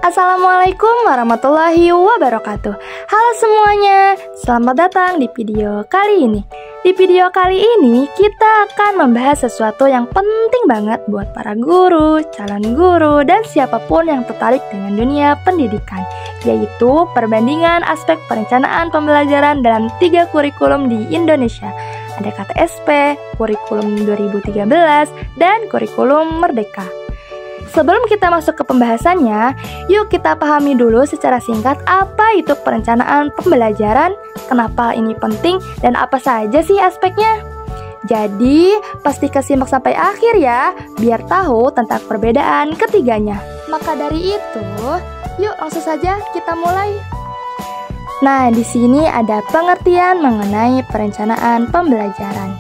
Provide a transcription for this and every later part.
Assalamualaikum warahmatullahi wabarakatuh. Halo semuanya, selamat datang di video kali ini. Di video kali ini kita akan membahas sesuatu yang penting banget buat para guru, calon guru, dan siapapun yang tertarik dengan dunia pendidikan, yaitu perbandingan aspek perencanaan pembelajaran dalam 3 kurikulum di Indonesia. Ada KTSP, kurikulum 2013, dan kurikulum Merdeka. Sebelum kita masuk ke pembahasannya, yuk kita pahami dulu secara singkat apa itu perencanaan pembelajaran, kenapa ini penting, dan apa saja sih aspeknya. Jadi, pastikan simak sampai akhir ya, biar tahu tentang perbedaan ketiganya. Maka dari itu, yuk langsung saja kita mulai. Nah, di sini ada pengertian mengenai perencanaan pembelajaran.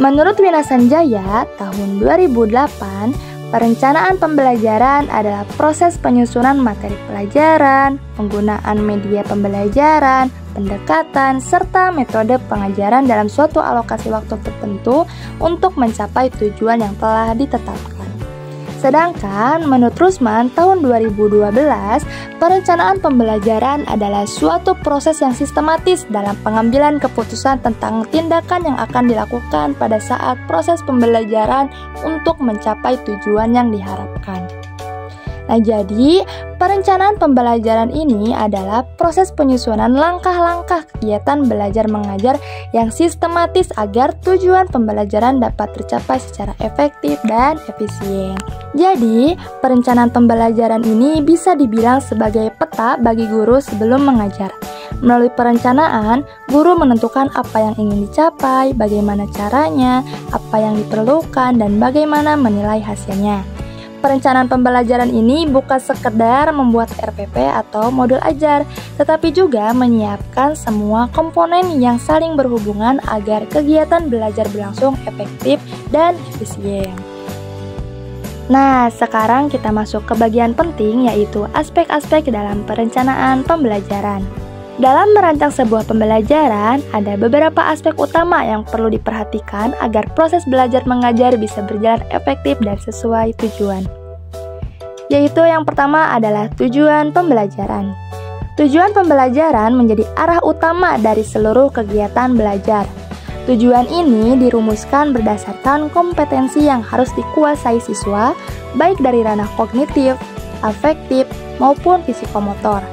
Menurut Wina Sanjaya, tahun 2008, perencanaan pembelajaran adalah proses penyusunan materi pelajaran, penggunaan media pembelajaran, pendekatan, serta metode pengajaran dalam suatu alokasi waktu tertentu untuk mencapai tujuan yang telah ditetapkan. Sedangkan menurut Rusman tahun 2012, perencanaan pembelajaran adalah suatu proses yang sistematis dalam pengambilan keputusan tentang tindakan yang akan dilakukan pada saat proses pembelajaran untuk mencapai tujuan yang diharapkan. Nah, jadi perencanaan pembelajaran ini adalah proses penyusunan langkah-langkah kegiatan belajar mengajar yang sistematis agar tujuan pembelajaran dapat tercapai secara efektif dan efisien. Jadi, perencanaan pembelajaran ini bisa dibilang sebagai peta bagi guru sebelum mengajar. Melalui perencanaan, guru menentukan apa yang ingin dicapai, bagaimana caranya, apa yang diperlukan, dan bagaimana menilai hasilnya. Perencanaan pembelajaran ini bukan sekedar membuat RPP atau modul ajar, tetapi juga menyiapkan semua komponen yang saling berhubungan agar kegiatan belajar berlangsung efektif dan efisien. Nah, sekarang kita masuk ke bagian penting, yaitu aspek-aspek dalam perencanaan pembelajaran. Dalam merancang sebuah pembelajaran, ada beberapa aspek utama yang perlu diperhatikan agar proses belajar mengajar bisa berjalan efektif dan sesuai tujuan. Yaitu yang pertama adalah tujuan pembelajaran. Tujuan pembelajaran menjadi arah utama dari seluruh kegiatan belajar. Tujuan ini dirumuskan berdasarkan kompetensi yang harus dikuasai siswa, baik dari ranah kognitif, afektif, maupun fisikomotor.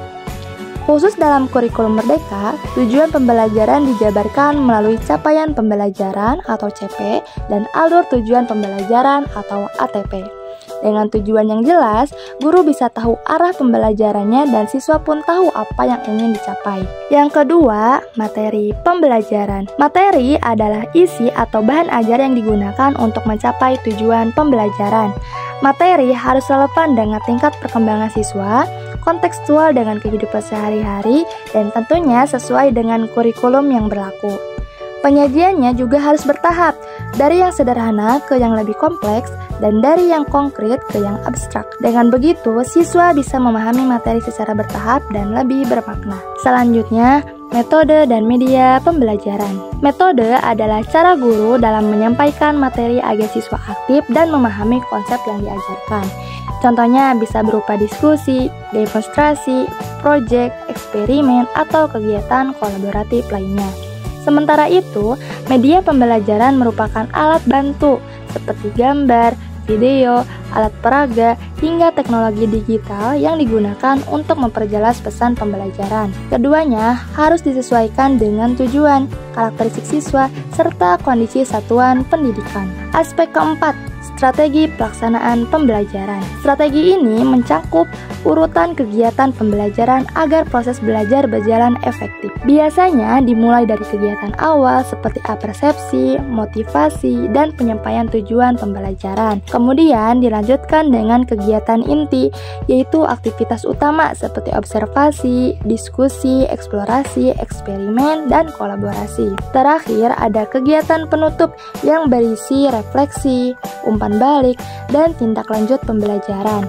Khusus dalam kurikulum Merdeka, tujuan pembelajaran dijabarkan melalui capaian pembelajaran atau CP dan alur tujuan pembelajaran atau ATP. Dengan tujuan yang jelas, guru bisa tahu arah pembelajarannya dan siswa pun tahu apa yang ingin dicapai. Yang kedua, materi pembelajaran. Materi adalah isi atau bahan ajar yang digunakan untuk mencapai tujuan pembelajaran. Materi harus relevan dengan tingkat perkembangan siswa, kontekstual dengan kehidupan sehari-hari, dan tentunya sesuai dengan kurikulum yang berlaku. Penyajiannya juga harus bertahap, dari yang sederhana ke yang lebih kompleks, dan dari yang konkret ke yang abstrak. Dengan begitu, siswa bisa memahami materi secara bertahap dan lebih bermakna. Selanjutnya, metode dan media pembelajaran. Metode adalah cara guru dalam menyampaikan materi agar siswa aktif dan memahami konsep yang diajarkan. Contohnya bisa berupa diskusi, demonstrasi, proyek, eksperimen, atau kegiatan kolaboratif lainnya. Sementara itu, media pembelajaran merupakan alat bantu seperti gambar, video, alat peraga, hingga teknologi digital yang digunakan untuk memperjelas pesan pembelajaran. Keduanya harus disesuaikan dengan tujuan, karakteristik siswa, serta kondisi satuan pendidikan. Aspek keempat, strategi pelaksanaan pembelajaran. Strategi ini mencakup urutan kegiatan pembelajaran agar proses belajar berjalan efektif. Biasanya dimulai dari kegiatan awal seperti apersepsi, motivasi, dan penyampaian tujuan pembelajaran. Kemudian dilanjutkan dengan kegiatan inti, yaitu aktivitas utama seperti observasi, diskusi, eksplorasi, eksperimen, dan kolaborasi. Terakhir ada kegiatan penutup yang berisi refleksi, umpan balik, dan tindak lanjut pembelajaran.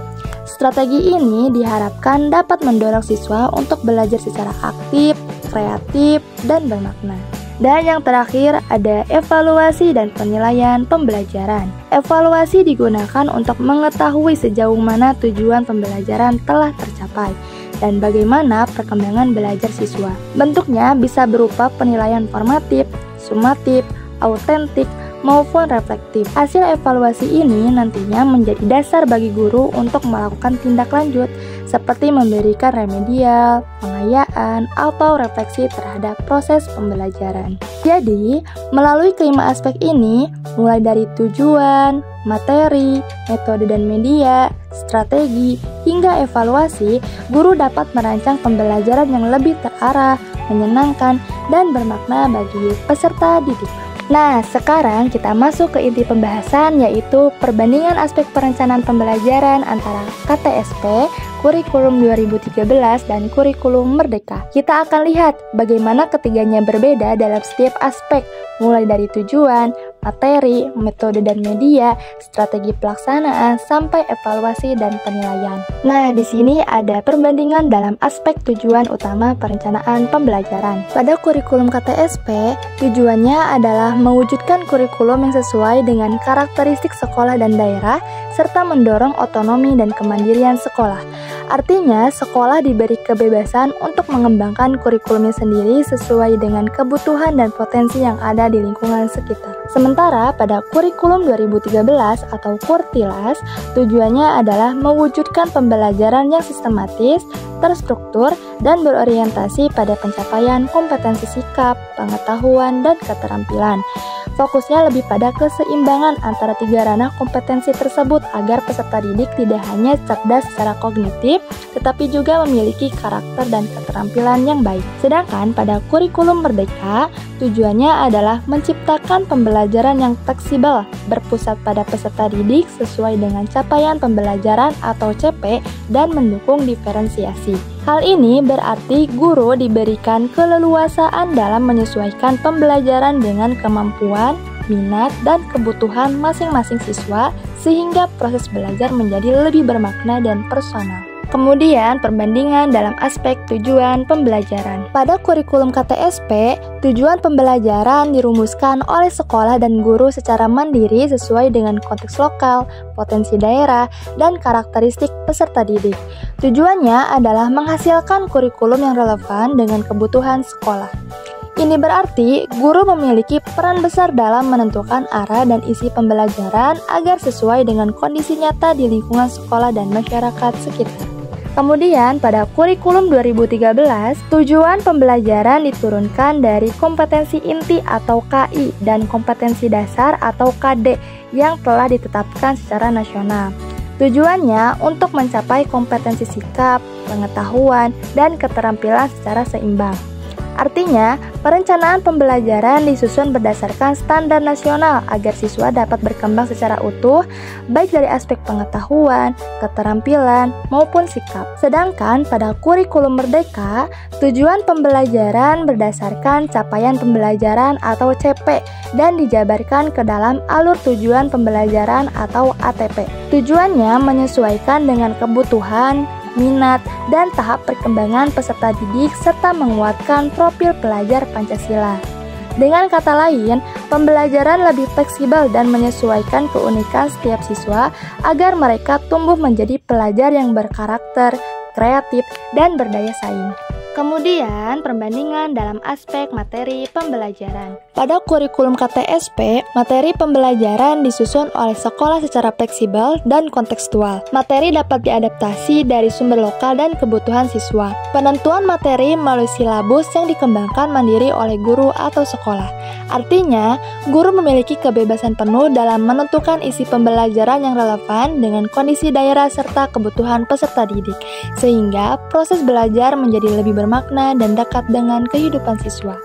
Strategi ini diharapkan dapat mendorong siswa untuk belajar secara aktif, kreatif, dan bermakna. Dan yang terakhir ada evaluasi dan penilaian pembelajaran. Evaluasi digunakan untuk mengetahui sejauh mana tujuan pembelajaran telah tercapai dan bagaimana perkembangan belajar siswa. Bentuknya bisa berupa penilaian formatif, sumatif, autentik, maupun reflektif. Hasil evaluasi ini nantinya menjadi dasar bagi guru untuk melakukan tindak lanjut seperti memberikan remedial, pengayaan, atau refleksi terhadap proses pembelajaran. Jadi, melalui kelima aspek ini, mulai dari tujuan, materi, metode dan media, strategi, hingga evaluasi, guru dapat merancang pembelajaran yang lebih terarah, menyenangkan, dan bermakna bagi peserta didik. Nah, sekarang kita masuk ke inti pembahasan, yaitu perbandingan aspek perencanaan pembelajaran antara KTSP, Kurikulum 2013, dan Kurikulum Merdeka. Kita akan lihat bagaimana ketiganya berbeda dalam setiap aspek, mulai dari tujuan, materi, metode dan media, strategi pelaksanaan, sampai evaluasi dan penilaian. Nah, di sini ada perbandingan dalam aspek tujuan utama perencanaan pembelajaran. Pada kurikulum KTSP, tujuannya adalah mewujudkan kurikulum yang sesuai dengan karakteristik sekolah dan daerah, serta mendorong otonomi dan kemandirian sekolah. Artinya, sekolah diberi kebebasan untuk mengembangkan kurikulumnya sendiri sesuai dengan kebutuhan dan potensi yang ada di lingkungan sekitar. Sementara pada kurikulum 2013 atau Kurtilas, tujuannya adalah mewujudkan pembelajaran yang sistematis, terstruktur, dan berorientasi pada pencapaian kompetensi sikap, pengetahuan, dan keterampilan. Fokusnya lebih pada keseimbangan antara tiga ranah kompetensi tersebut agar peserta didik tidak hanya cerdas secara kognitif, tetapi juga memiliki karakter dan keterampilan yang baik. Sedangkan pada kurikulum Merdeka, tujuannya adalah menciptakan pembelajaran yang fleksibel, berpusat pada peserta didik sesuai dengan capaian pembelajaran atau CP dan mendukung diferensiasi. Hal ini berarti guru diberikan keleluasaan dalam menyesuaikan pembelajaran dengan kemampuan, minat, dan kebutuhan masing-masing siswa sehingga proses belajar menjadi lebih bermakna dan personal. Kemudian, perbandingan dalam aspek tujuan pembelajaran. Pada kurikulum KTSP, tujuan pembelajaran dirumuskan oleh sekolah dan guru secara mandiri sesuai dengan konteks lokal, potensi daerah, dan karakteristik peserta didik. Tujuannya adalah menghasilkan kurikulum yang relevan dengan kebutuhan sekolah. Ini berarti guru memiliki peran besar dalam menentukan arah dan isi pembelajaran agar sesuai dengan kondisi nyata di lingkungan sekolah dan masyarakat sekitar. Kemudian pada kurikulum 2013, tujuan pembelajaran diturunkan dari kompetensi inti atau KI dan kompetensi dasar atau KD yang telah ditetapkan secara nasional. Tujuannya untuk mencapai kompetensi sikap, pengetahuan, dan keterampilan secara seimbang. Artinya, perencanaan pembelajaran disusun berdasarkan standar nasional agar siswa dapat berkembang secara utuh, baik dari aspek pengetahuan, keterampilan, maupun sikap. Sedangkan pada kurikulum Merdeka, tujuan pembelajaran berdasarkan capaian pembelajaran atau CP dan dijabarkan ke dalam alur tujuan pembelajaran atau ATP. Tujuannya menyesuaikan dengan kebutuhan, minat, dan tahap perkembangan peserta didik serta menguatkan profil pelajar Pancasila. Dengan kata lain, pembelajaran lebih fleksibel dan menyesuaikan keunikan setiap siswa agar mereka tumbuh menjadi pelajar yang berkarakter, kreatif, dan berdaya saing. Kemudian, perbandingan dalam aspek materi pembelajaran. Pada kurikulum KTSP, materi pembelajaran disusun oleh sekolah secara fleksibel dan kontekstual. Materi dapat diadaptasi dari sumber lokal dan kebutuhan siswa. Penentuan materi melalui silabus yang dikembangkan mandiri oleh guru atau sekolah. Artinya, guru memiliki kebebasan penuh dalam menentukan isi pembelajaran yang relevan dengan kondisi daerah serta kebutuhan peserta didik, sehingga proses belajar menjadi lebih bermakna dan dekat dengan kehidupan siswa.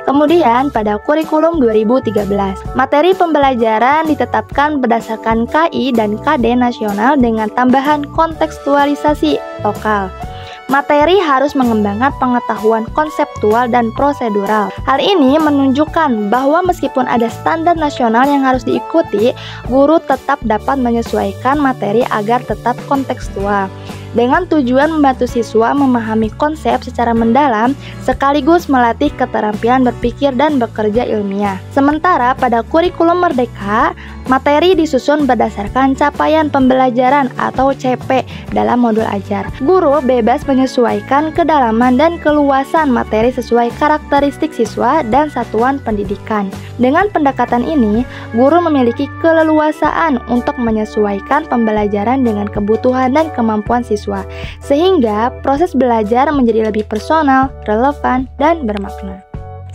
Kemudian pada kurikulum 2013, materi pembelajaran ditetapkan berdasarkan KI dan KD nasional dengan tambahan kontekstualisasi lokal. Materi harus mengembangkan pengetahuan konseptual dan prosedural. Hal ini menunjukkan bahwa meskipun ada standar nasional yang harus diikuti, guru tetap dapat menyesuaikan materi agar tetap kontekstual. dengan tujuan membantu siswa memahami konsep secara mendalam sekaligus melatih keterampilan berpikir dan bekerja ilmiah. Sementara pada kurikulum Merdeka, materi disusun berdasarkan capaian pembelajaran atau CP dalam modul ajar. Guru bebas menyesuaikan kedalaman dan keluasan materi sesuai karakteristik siswa dan satuan pendidikan. Dengan pendekatan ini, guru memiliki keleluasaan untuk menyesuaikan pembelajaran dengan kebutuhan dan kemampuan siswa, sehingga proses belajar menjadi lebih personal, relevan, dan bermakna.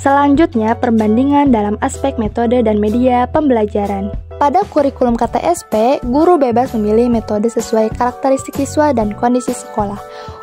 Selanjutnya, perbandingan dalam aspek metode dan media pembelajaran. Pada kurikulum KTSP, guru bebas memilih metode sesuai karakteristik siswa dan kondisi sekolah.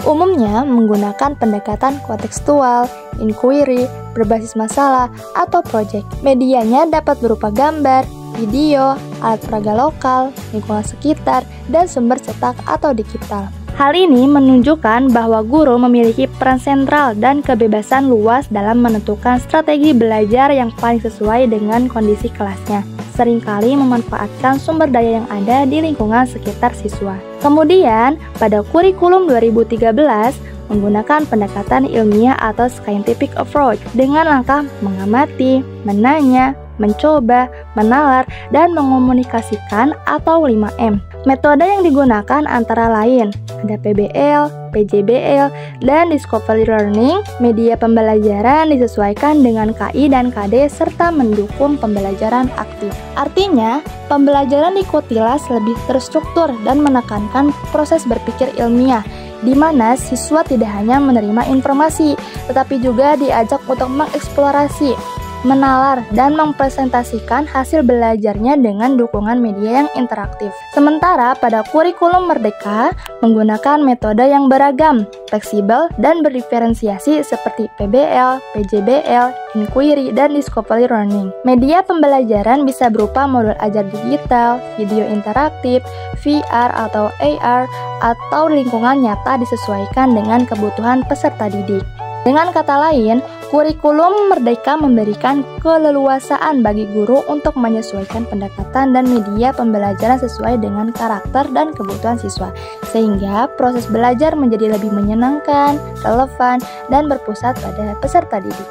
Umumnya menggunakan pendekatan kontekstual, inquiry, berbasis masalah, atau project. Medianya dapat berupa gambar, video, alat peraga lokal, lingkungan sekitar, dan sumber cetak atau digital. Hal ini menunjukkan bahwa guru memiliki peran sentral dan kebebasan luas dalam menentukan strategi belajar yang paling sesuai dengan kondisi kelasnya, seringkali memanfaatkan sumber daya yang ada di lingkungan sekitar siswa. Kemudian, pada kurikulum 2013, menggunakan pendekatan ilmiah atau scientific approach dengan langkah mengamati, menanya, mencoba, menalar, dan mengomunikasikan atau 5M. Metode yang digunakan antara lain ada PBL, PJBL, dan Discovery Learning. Media pembelajaran disesuaikan dengan KI dan KD serta mendukung pembelajaran aktif. Artinya, pembelajaran di Kutilas lebih terstruktur dan menekankan proses berpikir ilmiah, di mana siswa tidak hanya menerima informasi, tetapi juga diajak untuk mengeksplorasi, menalar, dan mempresentasikan hasil belajarnya dengan dukungan media yang interaktif. Sementara pada kurikulum Merdeka menggunakan metode yang beragam, fleksibel, dan berdiferensiasi seperti PBL, PJBL, inquiry, dan discovery learning. Media pembelajaran bisa berupa modul ajar digital, video interaktif, VR atau AR, atau lingkungan nyata disesuaikan dengan kebutuhan peserta didik. Dengan kata lain, kurikulum Merdeka memberikan keleluasaan bagi guru untuk menyesuaikan pendekatan dan media pembelajaran sesuai dengan karakter dan kebutuhan siswa, sehingga proses belajar menjadi lebih menyenangkan, relevan, dan berpusat pada peserta didik.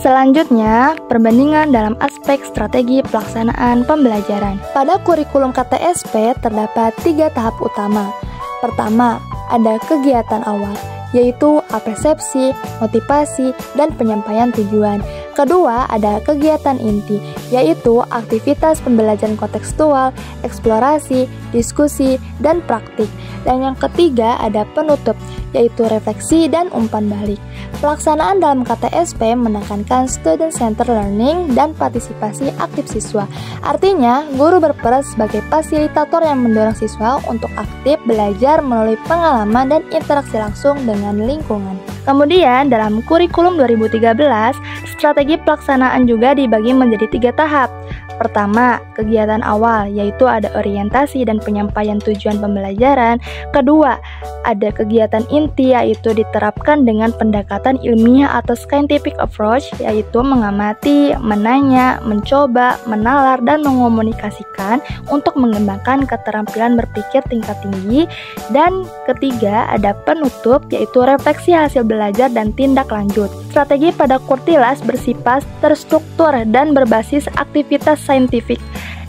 Selanjutnya, perbandingan dalam aspek strategi pelaksanaan pembelajaran. Pada kurikulum KTSP terdapat 3 tahap utama. Pertama, ada kegiatan awal, yaitu apersepsi, motivasi, dan penyampaian tujuan. Kedua, ada kegiatan inti, yaitu aktivitas pembelajaran kontekstual, eksplorasi, diskusi, dan praktik. Dan yang ketiga, ada penutup, yaitu refleksi dan umpan balik. Pelaksanaan dalam KTSP menekankan student-centered learning dan partisipasi aktif siswa. Artinya, guru berperan sebagai fasilitator yang mendorong siswa untuk aktif belajar melalui pengalaman dan interaksi langsung dengan lingkungan. Kemudian, dalam kurikulum 2013, strategi pelaksanaan juga dibagi menjadi 3 tahap. Pertama, kegiatan awal, yaitu ada orientasi dan penyampaian tujuan pembelajaran. Kedua, ada kegiatan inti, yaitu diterapkan dengan pendekatan ilmiah atau scientific approach, yaitu mengamati, menanya, mencoba, menalar, dan mengomunikasikan untuk mengembangkan keterampilan berpikir tingkat tinggi. Dan ketiga, ada penutup, yaitu refleksi hasil belajar dan tindak lanjut. Strategi pada Kutilas bersifat terstruktur dan berbasis aktivitas saintifik,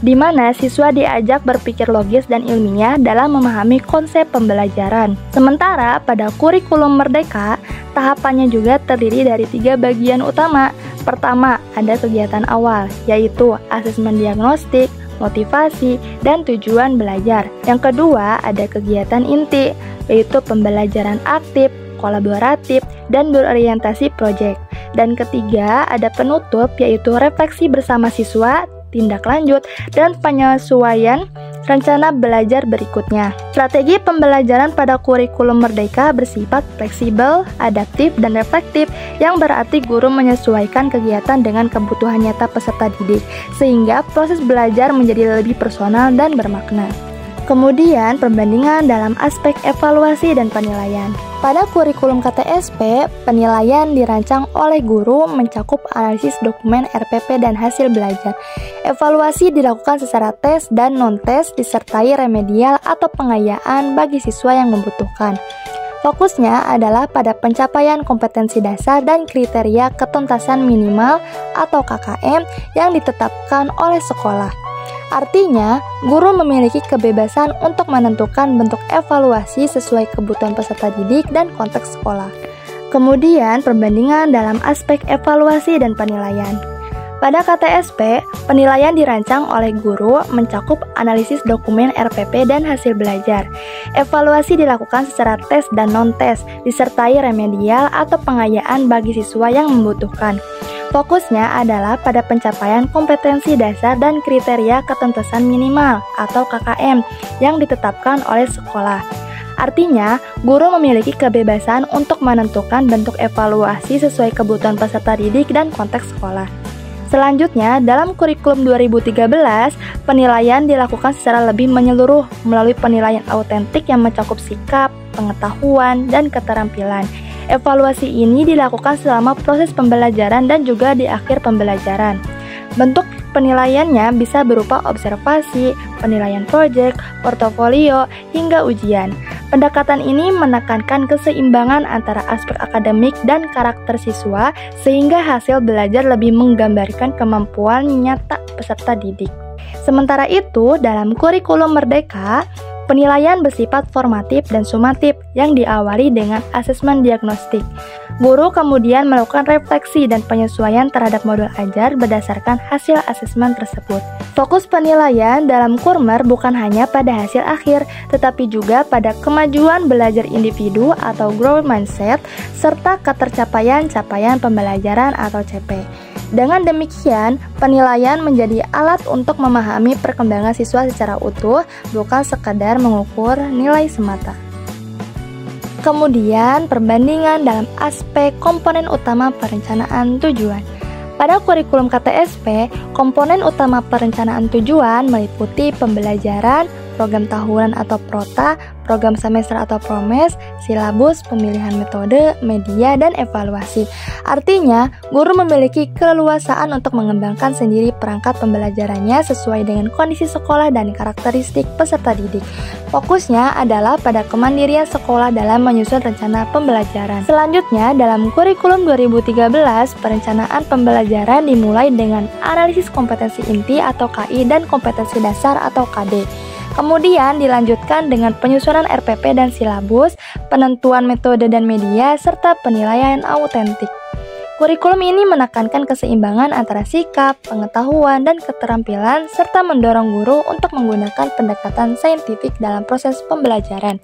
di mana siswa diajak berpikir logis dan ilmiah dalam memahami konsep pembelajaran. Sementara pada kurikulum Merdeka, tahapannya juga terdiri dari 3 bagian utama. Pertama, ada kegiatan awal, yaitu asesmen diagnostik, motivasi, dan tujuan belajar. Yang kedua, ada kegiatan inti, yaitu pembelajaran aktif, kolaboratif, dan berorientasi proyek. Dan ketiga, ada penutup, yaitu refleksi bersama siswa, tindak lanjut, dan penyesuaian rencana belajar berikutnya. Strategi pembelajaran pada kurikulum Merdeka bersifat fleksibel, adaptif, dan reflektif, yang berarti guru menyesuaikan kegiatan dengan kebutuhan nyata peserta didik, sehingga proses belajar menjadi lebih personal dan bermakna. Kemudian, perbandingan dalam aspek evaluasi dan penilaian. Pada kurikulum KTSP, penilaian dirancang oleh guru mencakup analisis dokumen RPP dan hasil belajar. Evaluasi dilakukan secara tes dan non-tes disertai remedial atau pengayaan bagi siswa yang membutuhkan. Fokusnya adalah pada pencapaian kompetensi dasar dan kriteria ketuntasan minimal atau KKM yang ditetapkan oleh sekolah. Artinya, guru memiliki kebebasan untuk menentukan bentuk evaluasi sesuai kebutuhan peserta didik dan konteks sekolah. Kemudian, perbandingan dalam aspek evaluasi dan penilaian. Pada KTSP, penilaian dirancang oleh guru mencakup analisis dokumen RPP dan hasil belajar. Evaluasi dilakukan secara tes dan non-tes, disertai remedial atau pengayaan bagi siswa yang membutuhkan. Fokusnya adalah pada pencapaian kompetensi dasar dan kriteria ketuntasan minimal atau KKM yang ditetapkan oleh sekolah. Artinya, guru memiliki kebebasan untuk menentukan bentuk evaluasi sesuai kebutuhan peserta didik dan konteks sekolah. Selanjutnya, dalam kurikulum 2013, penilaian dilakukan secara lebih menyeluruh melalui penilaian autentik yang mencakup sikap, pengetahuan, dan keterampilan. Evaluasi ini dilakukan selama proses pembelajaran dan juga di akhir pembelajaran. Bentuk penilaiannya bisa berupa observasi, penilaian proyek, portofolio, hingga ujian. Pendekatan ini menekankan keseimbangan antara aspek akademik dan karakter siswa sehingga hasil belajar lebih menggambarkan kemampuan nyata peserta didik. Sementara itu, dalam kurikulum Merdeka, penilaian bersifat formatif dan sumatif yang diawali dengan asesmen diagnostik. Guru kemudian melakukan refleksi dan penyesuaian terhadap modul ajar berdasarkan hasil asesmen tersebut. Fokus penilaian dalam Kurmer bukan hanya pada hasil akhir, tetapi juga pada kemajuan belajar individu atau growth mindset, serta ketercapaian capaian pembelajaran atau CP. Dengan demikian, penilaian menjadi alat untuk memahami perkembangan siswa secara utuh, bukan sekadar mengukur nilai semata. Kemudian, perbandingan dalam aspek komponen utama perencanaan tujuan. Pada kurikulum KTSP, komponen utama perencanaan tujuan meliputi pembelajaran, program tahunan atau prota, program semester atau promes, silabus, pemilihan metode, media, dan evaluasi. Artinya, guru memiliki keleluasaan untuk mengembangkan sendiri perangkat pembelajarannya sesuai dengan kondisi sekolah dan karakteristik peserta didik. Fokusnya adalah pada kemandirian sekolah dalam menyusun rencana pembelajaran. Selanjutnya, dalam kurikulum 2013, perencanaan pembelajaran dimulai dengan analisis kompetensi inti atau KI dan kompetensi dasar atau KD. Kemudian dilanjutkan dengan penyusunan RPP dan silabus, penentuan metode dan media, serta penilaian autentik. Kurikulum ini menekankan keseimbangan antara sikap, pengetahuan, dan keterampilan, serta mendorong guru untuk menggunakan pendekatan saintifik dalam proses pembelajaran.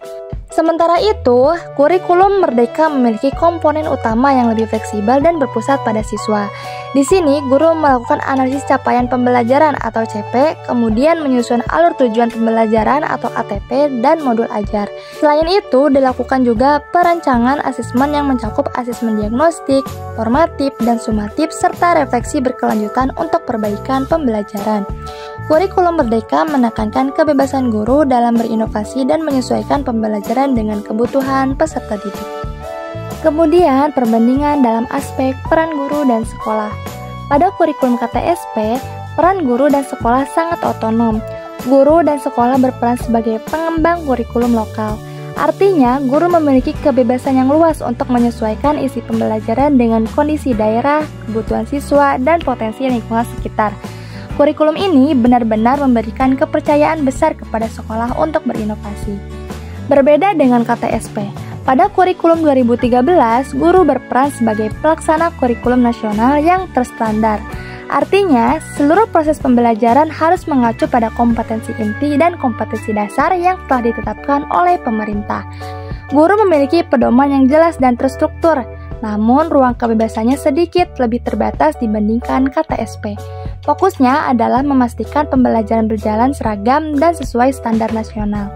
Sementara itu, kurikulum Merdeka memiliki komponen utama yang lebih fleksibel dan berpusat pada siswa. Di sini, guru melakukan analisis capaian pembelajaran atau CP, kemudian menyusun alur tujuan pembelajaran atau ATP dan modul ajar. Selain itu, dilakukan juga perancangan asesmen yang mencakup asesmen diagnostik, formatif, dan sumatif, serta refleksi berkelanjutan untuk perbaikan pembelajaran. Kurikulum Merdeka menekankan kebebasan guru dalam berinovasi dan menyesuaikan pembelajaran dengan kebutuhan peserta didik. Kemudian, perbandingan dalam aspek peran guru dan sekolah. Pada kurikulum KTSP, peran guru dan sekolah sangat otonom. Guru dan sekolah berperan sebagai pengembang kurikulum lokal. Artinya, guru memiliki kebebasan yang luas untuk menyesuaikan isi pembelajaran dengan kondisi daerah, kebutuhan siswa, dan potensi lingkungan sekitar. Kurikulum ini benar-benar memberikan kepercayaan besar kepada sekolah untuk berinovasi. Berbeda dengan KTSP, pada kurikulum 2013, guru berperan sebagai pelaksana kurikulum nasional yang terstandar. Artinya, seluruh proses pembelajaran harus mengacu pada kompetensi inti dan kompetensi dasar yang telah ditetapkan oleh pemerintah. Guru memiliki pedoman yang jelas dan terstruktur, namun ruang kebebasannya sedikit lebih terbatas dibandingkan KTSP. Fokusnya adalah memastikan pembelajaran berjalan seragam dan sesuai standar nasional.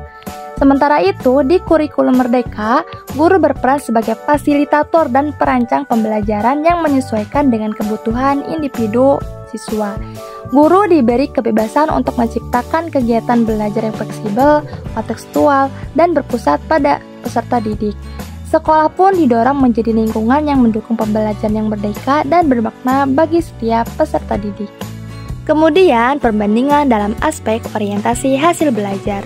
Sementara itu, di kurikulum Merdeka, guru berperan sebagai fasilitator dan perancang pembelajaran yang menyesuaikan dengan kebutuhan individu siswa. Guru diberi kebebasan untuk menciptakan kegiatan belajar yang fleksibel, kontekstual, dan berpusat pada peserta didik. Sekolah pun didorong menjadi lingkungan yang mendukung pembelajaran yang merdeka dan bermakna bagi setiap peserta didik. Kemudian, perbandingan dalam aspek orientasi hasil belajar.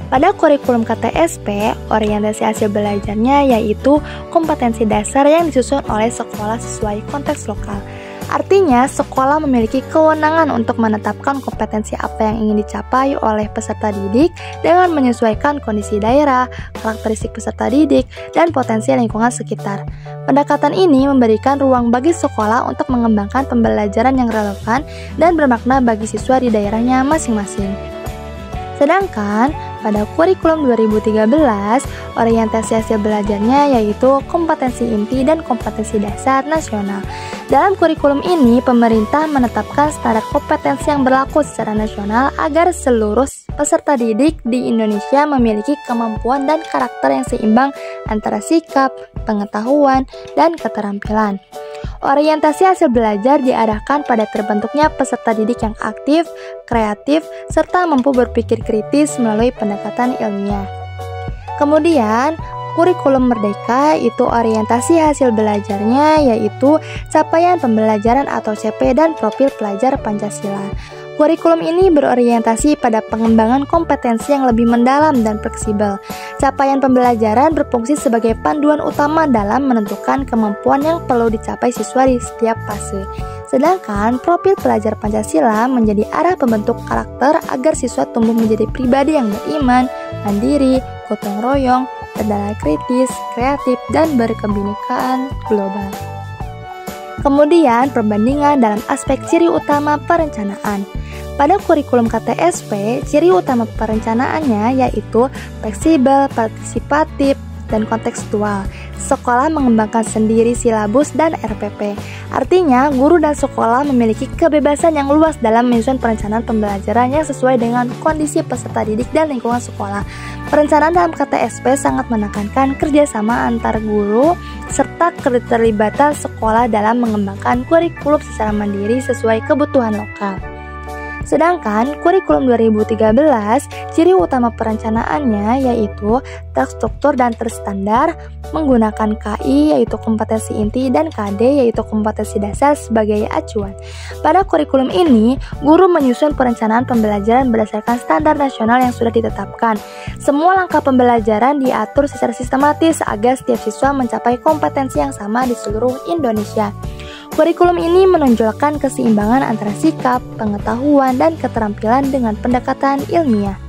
Pada kurikulum KTSP, orientasi hasil belajarnya yaitu kompetensi dasar yang disusun oleh sekolah sesuai konteks lokal. Artinya, sekolah memiliki kewenangan untuk menetapkan kompetensi apa yang ingin dicapai oleh peserta didik dengan menyesuaikan kondisi daerah, karakteristik peserta didik, dan potensi lingkungan sekitar. Pendekatan ini memberikan ruang bagi sekolah untuk mengembangkan pembelajaran yang relevan dan bermakna bagi siswa di daerahnya masing-masing. Sedangkan pada kurikulum 2013, orientasi hasil belajarnya yaitu kompetensi inti dan kompetensi dasar nasional. Dalam kurikulum ini, pemerintah menetapkan standar kompetensi yang berlaku secara nasional agar seluruh peserta didik di Indonesia memiliki kemampuan dan karakter yang seimbang antara sikap, pengetahuan, dan keterampilan. Orientasi hasil belajar diarahkan pada terbentuknya peserta didik yang aktif, kreatif, serta mampu berpikir kritis melalui pendekatan ilmiah. Kemudian, kurikulum merdeka itu orientasi hasil belajarnya yaitu capaian pembelajaran atau CP dan profil pelajar Pancasila. Kurikulum ini berorientasi pada pengembangan kompetensi yang lebih mendalam dan fleksibel. Capaian pembelajaran berfungsi sebagai panduan utama dalam menentukan kemampuan yang perlu dicapai siswa di setiap fase. Sedangkan profil pelajar Pancasila menjadi arah pembentuk karakter agar siswa tumbuh menjadi pribadi yang beriman, mandiri, gotong royong, berdaya kritis, kreatif, dan berkebinekaan global. Kemudian, perbandingan dalam aspek ciri utama perencanaan. Pada kurikulum KTSP, ciri utama perencanaannya yaitu fleksibel, partisipatif, dan kontekstual. Sekolah mengembangkan sendiri silabus dan RPP. Artinya, guru dan sekolah memiliki kebebasan yang luas dalam menyusun perencanaan pembelajaran yang sesuai dengan kondisi peserta didik dan lingkungan sekolah. Perencanaan dalam KTSP sangat menekankan kerjasama antar guru serta keterlibatan sekolah dalam mengembangkan kurikulum secara mandiri sesuai kebutuhan lokal. Sedangkan kurikulum 2013, ciri utama perencanaannya yaitu terstruktur dan terstandar, menggunakan KI yaitu kompetensi inti dan KD yaitu kompetensi dasar sebagai acuan. Pada kurikulum ini, guru menyusun perencanaan pembelajaran berdasarkan standar nasional yang sudah ditetapkan. Semua langkah pembelajaran diatur secara sistematis agar setiap siswa mencapai kompetensi yang sama di seluruh Indonesia. Kurikulum ini menonjolkan keseimbangan antara sikap, pengetahuan, dan keterampilan dengan pendekatan ilmiah.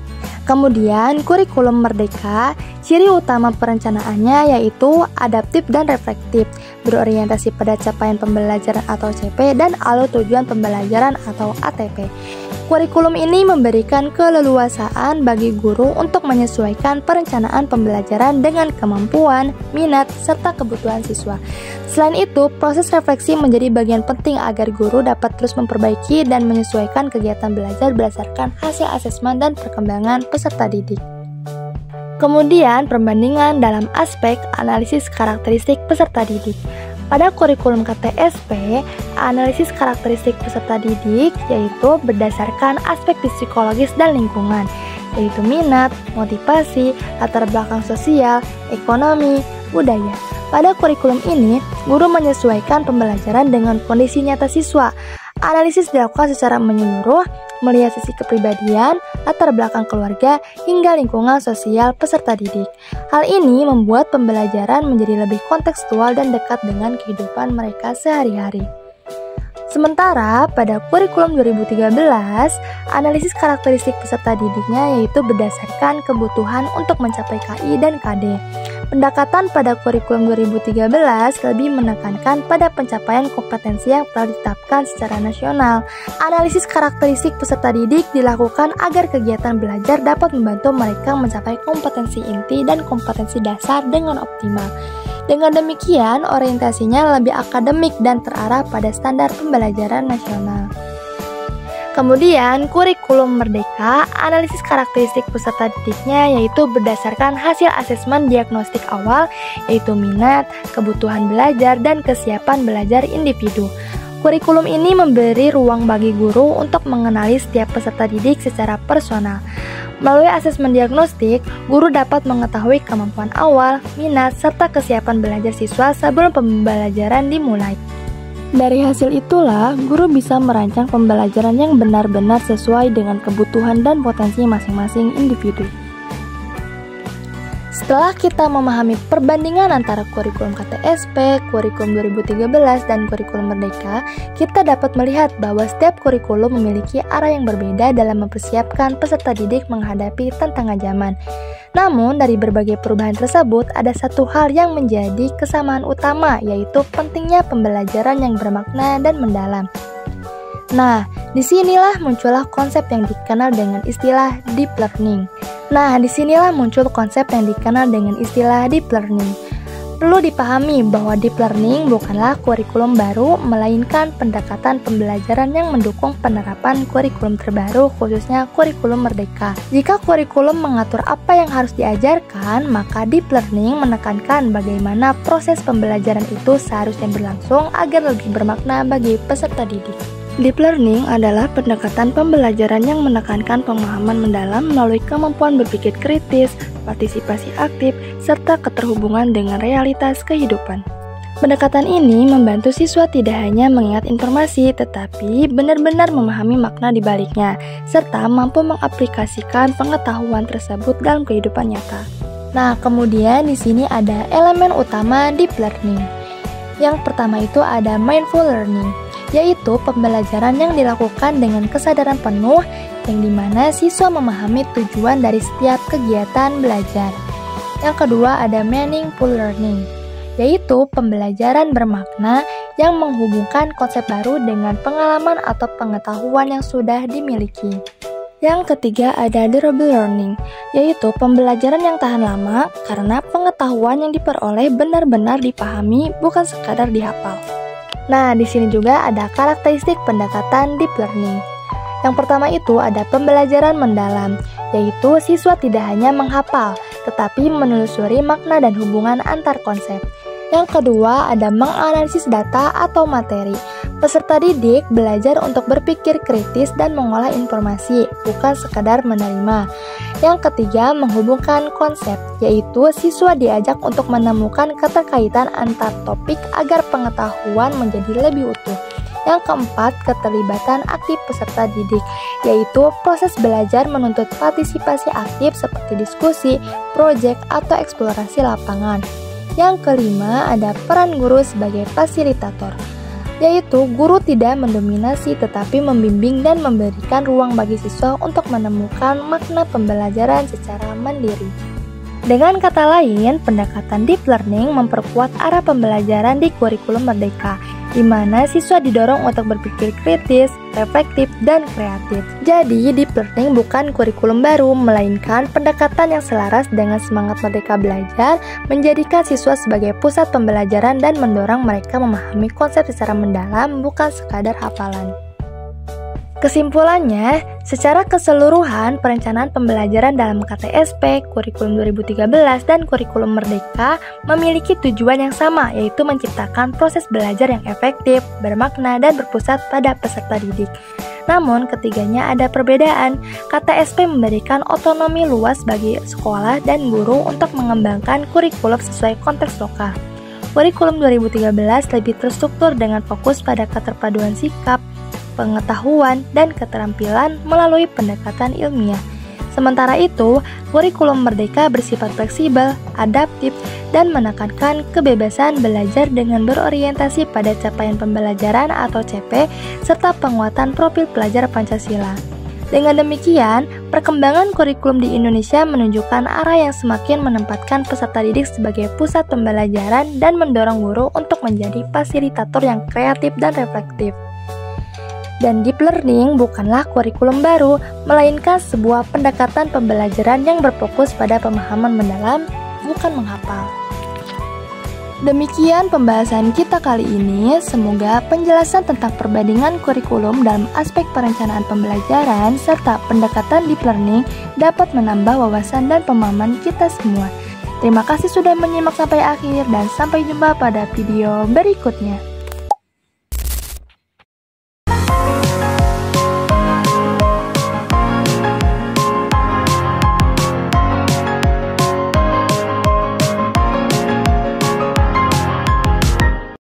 Kemudian, kurikulum merdeka, ciri utama perencanaannya yaitu adaptif dan reflektif, berorientasi pada capaian pembelajaran atau CP dan alur tujuan pembelajaran atau ATP. Kurikulum ini memberikan keleluasaan bagi guru untuk menyesuaikan perencanaan pembelajaran dengan kemampuan, minat, serta kebutuhan siswa. Selain itu, proses refleksi menjadi bagian penting agar guru dapat terus memperbaiki dan menyesuaikan kegiatan belajar berdasarkan hasil asesmen dan perkembangan peserta didik. Kemudian, perbandingan dalam aspek analisis karakteristik peserta didik. Pada kurikulum KTSP, analisis karakteristik peserta didik yaitu berdasarkan aspek psikologis dan lingkungan, yaitu minat, motivasi, latar belakang sosial, ekonomi, budaya. Pada kurikulum ini, guru menyesuaikan pembelajaran dengan kondisi nyata siswa. Analisis dilakukan secara menyeluruh, melihat sisi kepribadian, latar belakang keluarga, hingga lingkungan sosial peserta didik. Hal ini membuat pembelajaran menjadi lebih kontekstual dan dekat dengan kehidupan mereka sehari-hari. Sementara pada kurikulum 2013, analisis karakteristik peserta didiknya yaitu berdasarkan kebutuhan untuk mencapai KI dan KD. Pendekatan pada kurikulum 2013 lebih menekankan pada pencapaian kompetensi yang telah ditetapkan secara nasional. Analisis karakteristik peserta didik dilakukan agar kegiatan belajar dapat membantu mereka mencapai kompetensi inti dan kompetensi dasar dengan optimal. Dengan demikian, orientasinya lebih akademik dan terarah pada standar pembelajaran nasional. Kemudian, kurikulum merdeka, analisis karakteristik peserta didiknya yaitu berdasarkan hasil asesmen diagnostik awal, yaitu minat, kebutuhan belajar, dan kesiapan belajar individu. kurikulum ini memberi ruang bagi guru untuk mengenali setiap peserta didik secara personal. Melalui asesmen diagnostik, guru dapat mengetahui kemampuan awal, minat, serta kesiapan belajar siswa sebelum pembelajaran dimulai. Dari hasil itulah, guru bisa merancang pembelajaran yang benar-benar sesuai dengan kebutuhan dan potensi masing-masing individu. Setelah kita memahami perbandingan antara kurikulum KTSP, kurikulum 2013, dan kurikulum Merdeka, kita dapat melihat bahwa setiap kurikulum memiliki arah yang berbeda dalam mempersiapkan peserta didik menghadapi tantangan zaman. Namun, dari berbagai perubahan tersebut, ada satu hal yang menjadi kesamaan utama, yaitu pentingnya pembelajaran yang bermakna dan mendalam. Nah, disinilah muncullah konsep yang dikenal dengan istilah deep learning. Perlu dipahami bahwa deep learning bukanlah kurikulum baru, melainkan pendekatan pembelajaran yang mendukung penerapan kurikulum terbaru, khususnya kurikulum Merdeka. Jika kurikulum mengatur apa yang harus diajarkan, maka deep learning menekankan bagaimana proses pembelajaran itu seharusnya berlangsung agar lebih bermakna bagi peserta didik. Deep learning adalah pendekatan pembelajaran yang menekankan pemahaman mendalam melalui kemampuan berpikir kritis, partisipasi aktif, serta keterhubungan dengan realitas kehidupan. Pendekatan ini membantu siswa tidak hanya mengingat informasi, tetapi benar-benar memahami makna di baliknya, serta mampu mengaplikasikan pengetahuan tersebut dalam kehidupan nyata. Nah, kemudian di sini ada elemen utama deep learning. Yang pertama itu ada mindful learning, yaitu pembelajaran yang dilakukan dengan kesadaran penuh yang dimana siswa memahami tujuan dari setiap kegiatan belajar. Yang kedua ada meaningful learning, yaitu pembelajaran bermakna yang menghubungkan konsep baru dengan pengalaman atau pengetahuan yang sudah dimiliki. Yang ketiga ada durable learning, yaitu pembelajaran yang tahan lama karena pengetahuan yang diperoleh benar-benar dipahami, bukan sekadar dihafal. Nah, di sini juga ada karakteristik pendekatan deep learning. Yang pertama itu ada pembelajaran mendalam, yaitu siswa tidak hanya menghafal, tetapi menelusuri makna dan hubungan antar konsep. Yang kedua ada menganalisis data atau materi. Peserta didik belajar untuk berpikir kritis dan mengolah informasi, bukan sekadar menerima. Yang ketiga, menghubungkan konsep, yaitu siswa diajak untuk menemukan keterkaitan antar topik agar pengetahuan menjadi lebih utuh. Yang keempat, keterlibatan aktif peserta didik, yaitu proses belajar menuntut partisipasi aktif seperti diskusi, proyek, atau eksplorasi lapangan. Yang kelima, ada peran guru sebagai fasilitator, yaitu guru tidak mendominasi tetapi membimbing dan memberikan ruang bagi siswa untuk menemukan makna pembelajaran secara mandiri. Dengan kata lain, pendekatan deep learning memperkuat arah pembelajaran di kurikulum Merdeka, di mana siswa didorong untuk berpikir kritis, reflektif, dan kreatif. Jadi, deep learning bukan kurikulum baru, melainkan pendekatan yang selaras dengan semangat Merdeka Belajar, menjadikan siswa sebagai pusat pembelajaran dan mendorong mereka memahami konsep secara mendalam, bukan sekadar hafalan. Kesimpulannya, secara keseluruhan perencanaan pembelajaran dalam KTSP, kurikulum 2013, dan kurikulum Merdeka memiliki tujuan yang sama, yaitu menciptakan proses belajar yang efektif, bermakna, dan berpusat pada peserta didik. Namun, ketiganya ada perbedaan. KTSP memberikan otonomi luas bagi sekolah dan guru untuk mengembangkan kurikulum sesuai konteks lokal. Kurikulum 2013 lebih terstruktur dengan fokus pada keterpaduan sikap, pengetahuan, dan keterampilan melalui pendekatan ilmiah. Sementara itu, kurikulum Merdeka bersifat fleksibel, adaptif, dan menekankan kebebasan belajar dengan berorientasi pada capaian pembelajaran atau CP, serta penguatan profil pelajar Pancasila. Dengan demikian, perkembangan kurikulum di Indonesia menunjukkan arah yang semakin menempatkan peserta didik sebagai pusat pembelajaran dan mendorong guru untuk menjadi fasilitator yang kreatif dan reflektif. Dan deep learning bukanlah kurikulum baru, melainkan sebuah pendekatan pembelajaran yang berfokus pada pemahaman mendalam, bukan menghafal. Demikian pembahasan kita kali ini. Semoga penjelasan tentang perbandingan kurikulum dalam aspek perencanaan pembelajaran serta pendekatan deep learning dapat menambah wawasan dan pemahaman kita semua. Terima kasih sudah menyimak sampai akhir dan sampai jumpa pada video berikutnya.